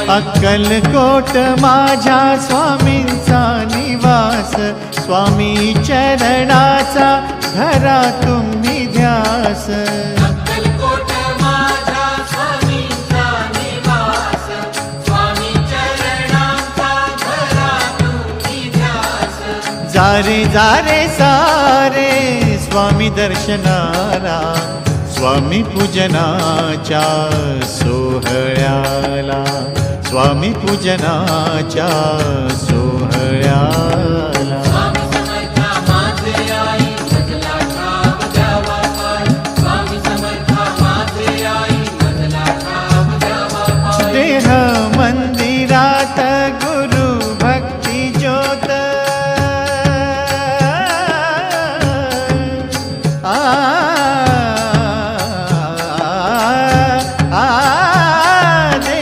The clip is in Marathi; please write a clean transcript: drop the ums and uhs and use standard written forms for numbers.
अक्कलकोट माझ्या स्वामींचा निवास, स्वामी चरणाचा धरा तुम्ही ध्यास. अक्कलकोट माझ्या स्वामींचा निवास, स्वामी चरणांचा धरा तुम्ही ध्यास. जारे जारे सारे स्वामी दर्शनाला, स्वामी पूजनाच्या सोहळ्याला, स्वामी पूजनाच्या सोहळ्याला. स्वामी समर्था माझे आई मजला ठाव द्यावा पाय, स्वामी समर्था माझे आई मजला ठाव द्यावा पाय. देह